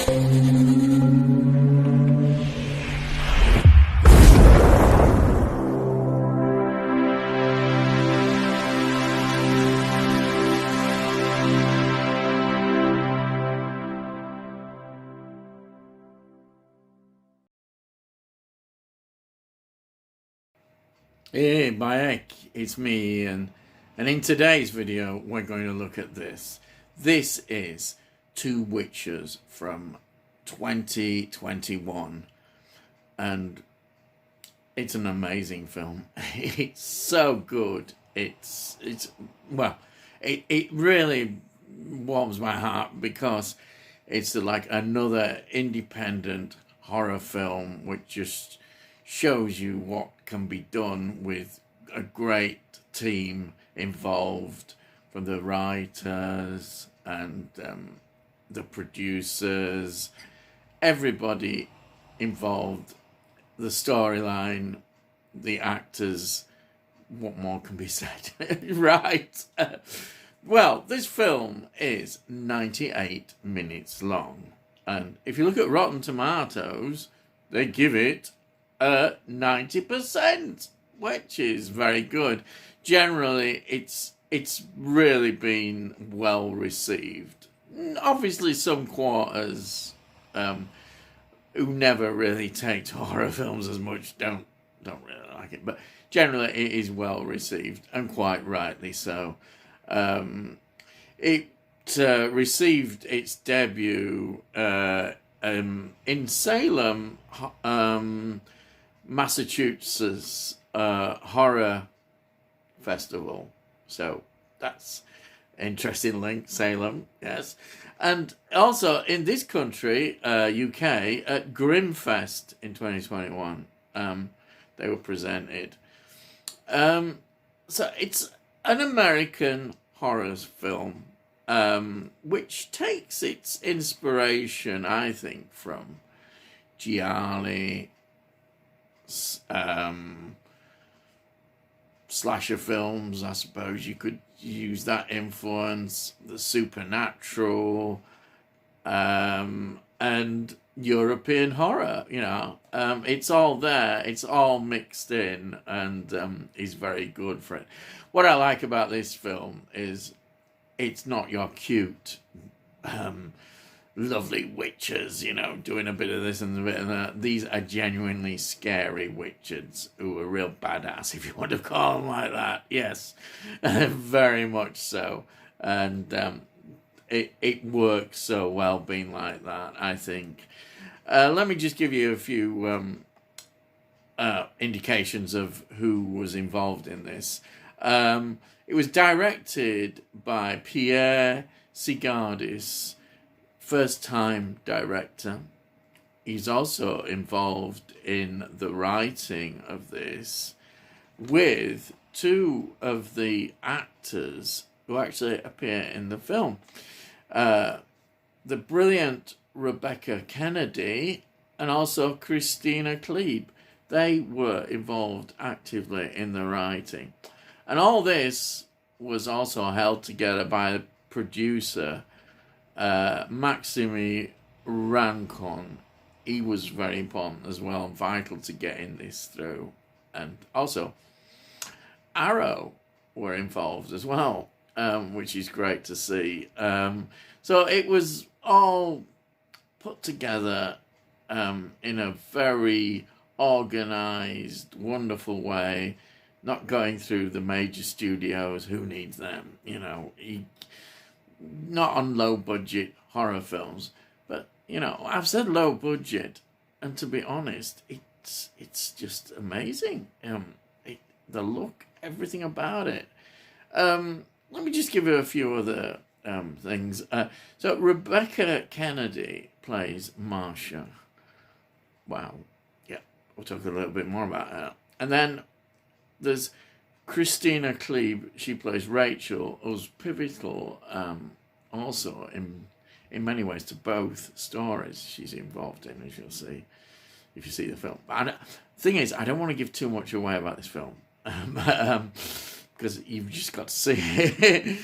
Hey, Bayek, it's me, and in today's video, we're going to look at this. This is Two Witches from 2021, and it's an amazing film. It's so good. Well, it really warms my heart because it's like another independent horror film which just shows you what can be done with a great team involved, from the writers and the producers, everybody involved, the storyline, the actors. What more can be said? Right. Well, this film is 98 minutes long. And if you look at Rotten Tomatoes, they give it 90%, which is very good. Generally, it's really been well received. Obviously, some quarters who never really take to horror films as much don't really like it, but generally it is well received, and quite rightly so. It received its debut in Salem, Massachusetts horror festival. So that's interesting link, Salem, yes. And also in this country, UK, at Grimfest in 2021, they were presented. So it's an American horror film, which takes its inspiration, I think, from gialli, slasher films. I suppose you could use that influence, the supernatural, and European horror. It's all there, it's all mixed in, and is very good for it. What I like about this film is it's not your cute lovely witches, doing a bit of this and a bit of that. These are genuinely scary witches who are real badass, if you want to call them like that. Yes, very much so. And it works so well being like that, I think. Let me just give you a few indications of who was involved in this. It was directed by Pierre Sigardis, first-time director. He's also involved in the writing of this with two of the actors who actually appear in the film. The brilliant Rebecca Kennedy and also Christina Klebe. They were involved actively in the writing. And all this was also held together by the producer, Maxime Rancon. He was very important as well, vital to getting this through. And also, Arrow were involved as well, which is great to see. So it was all put together in a very organized, wonderful way, not going through the major studios. Who needs them? Not on low budget horror films, but I've said low budget, and to be honest, it's just amazing. The look, everything about it. Let me just give you a few other things. So Rebecca Kennedy plays Marcia. Wow. Yeah, we'll talk a little bit more about her. And then there's Christina Klebe. She plays Rachel, who's pivotal also in many ways to both stories she's involved in, as you'll see if you see the film. The thing is, I don't want to give too much away about this film, because you've just got to see it.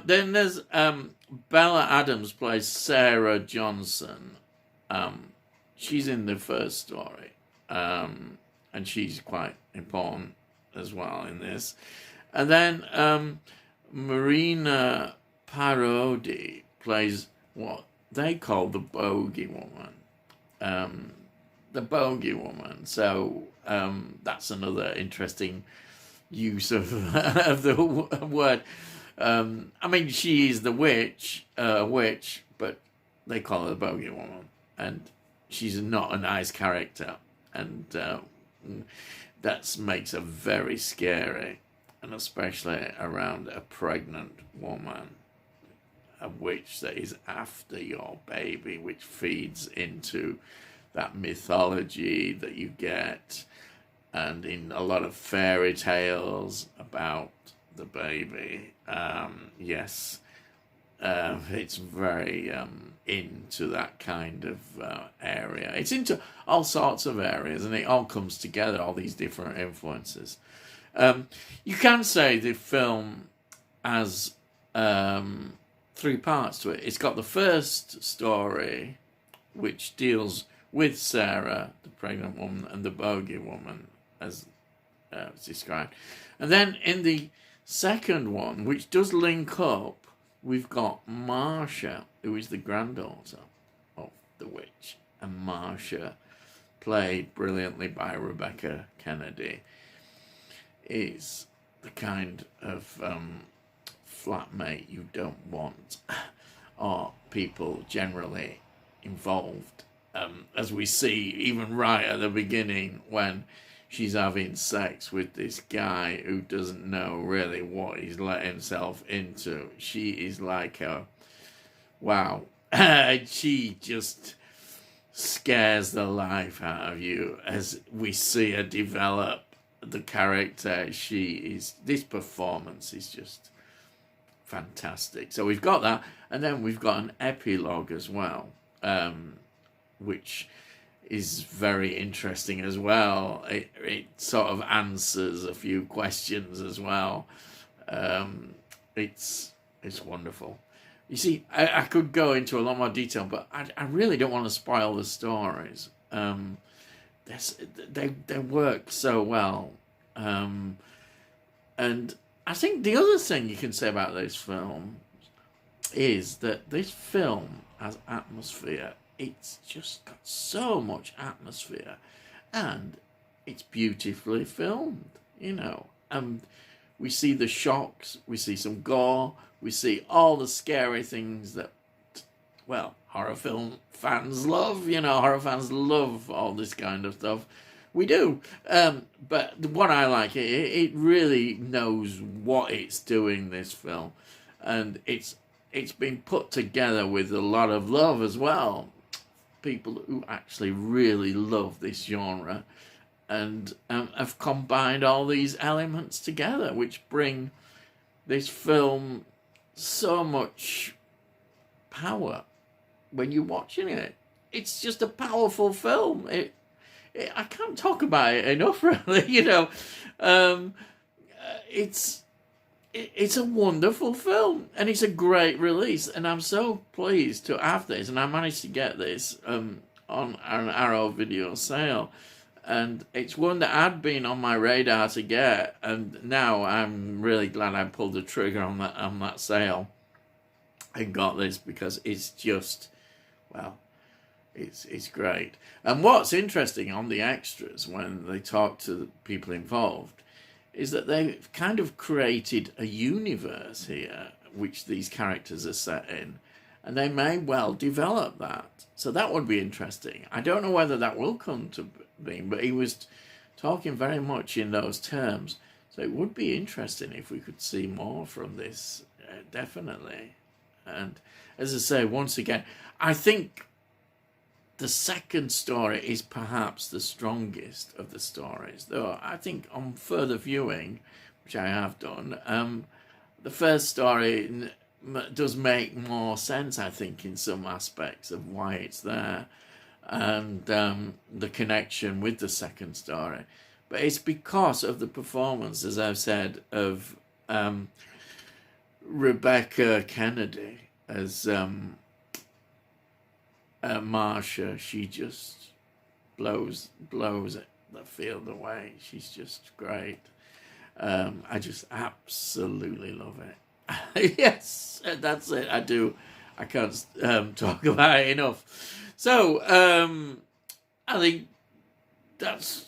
Then there's Bella Adams plays Sarah Johnson, She's in the first story, and she's quite important as well in this. And then Marina Parodi plays what they call the bogey woman. The bogey woman. So that's another interesting use of of the word. I mean, she is the witch, but they call her the bogey woman, and she's not a nice character, and that makes her very scary, and especially around a pregnant woman, a witch that is after your baby, which feeds into that mythology that you get, and in a lot of fairy tales about the baby. Yes, it's very into that kind of area. It's into all sorts of areas, and it all comes together, all these different influences. You can say the film has 3 parts to it. It's got the first story, which deals with Sarah, the pregnant woman, and the bogey woman, as described. And then in the second one, which does link up, we've got Marcia, who is the granddaughter of the witch. And Marcia, played brilliantly by Rebecca Kennedy, is the kind of flatmate you don't want, or people generally involved. As we see even right at the beginning when she's having sex with this guy who doesn't know really what he's let himself into. She is like wow. She just scares the life out of you as we see her develop the character. This performance is just fantastic. So we've got that, and then we've got an epilogue as well, which is very interesting as well. It sort of answers a few questions as well. It's wonderful. You see, I could go into a lot more detail, but I really don't want to spoil the stories. They work so well. And I think the other thing you can say about this film is that this film has atmosphere. It's just got so much atmosphere, and it's beautifully filmed, we see the shocks, we see some gore, we see all the scary things that, well, horror film fans love. Horror fans love all this kind of stuff. We do. But what I like, it really knows what it's doing, this film, and it's been put together with a lot of love as well. People who actually really love this genre, and have combined all these elements together, which bring this film so much power when you're watching it. It's just a powerful film. I can't talk about it enough, really. It's a wonderful film, and it's a great release, and I'm so pleased to have this, and I managed to get this on an Arrow video sale, and it's one that had been on my radar to get, and now I'm really glad I pulled the trigger on that sale and got this, because it's just, well, it's great. And what's interesting on the extras when they talk to the people involved is that they've kind of created a universe here which these characters are set in, and they may well develop that. So that would be interesting. I don't know whether that will come to being, but he was talking very much in those terms. So it would be interesting if we could see more from this, definitely. And as I say, once again, I think the second story is perhaps the strongest of the stories, though I think on further viewing, which I have done, the first story does make more sense, I think, in some aspects of why it's there, and the connection with the second story. But it's because of the performance, as I've said, of Rebecca Kennedy as Marsha, she just blows the field away. She's just great. I just absolutely love it. Yes, that's it. I can't talk about it enough. So I think that's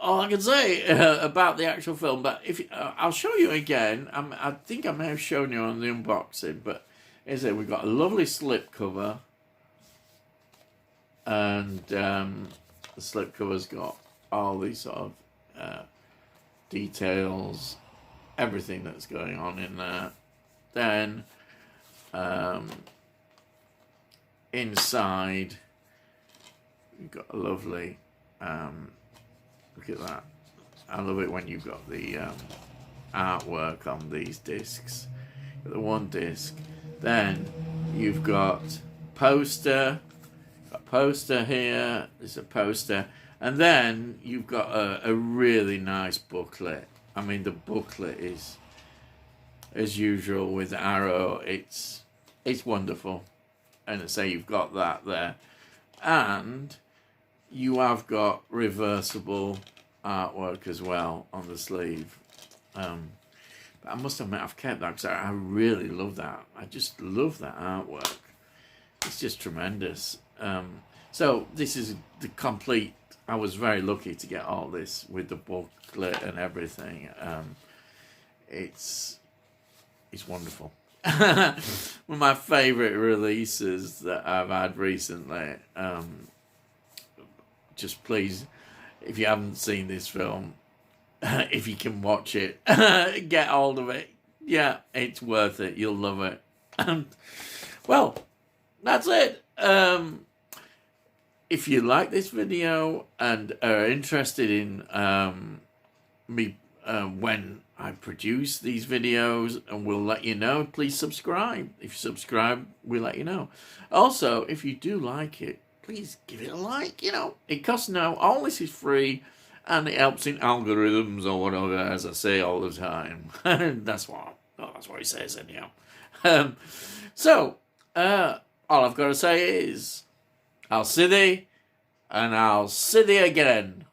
all I can say about the actual film. But if I'll show you again. I think I may have shown you on the unboxing, but is it? We've got a lovely slip cover, and the slip cover's got all these sort of details, everything that's going on in there. Then inside, you've got a lovely. Look at that. I love it when you've got the artwork on these discs. The one disc. Then you've got poster. A poster here. There's a poster. And then you've got a really nice booklet. I mean, the booklet is, as usual with Arrow, it's wonderful. And I say you've got that there. And you have got reversible artwork as well on the sleeve. But I must admit, I've kept that because I really love that. I just love that artwork. It's just tremendous. So this is the complete. I was very lucky to get all this with the booklet and everything. It's wonderful. One of my favourite releases that I've had recently. Just please, if you haven't seen this film, if you can watch it, get hold of it. Yeah, it's worth it. You'll love it. Well, that's it. If you like this video and are interested in me when I produce these videos, and we'll let you know, please subscribe. If you subscribe, we'll let you know. Also, if you do like it, please give it a like. You know, it costs no. All this is free, and it helps in algorithms or whatever, as I say all the time. That's what he says anyhow. So all I've got to say is, I'll see thee, and I'll see thee again.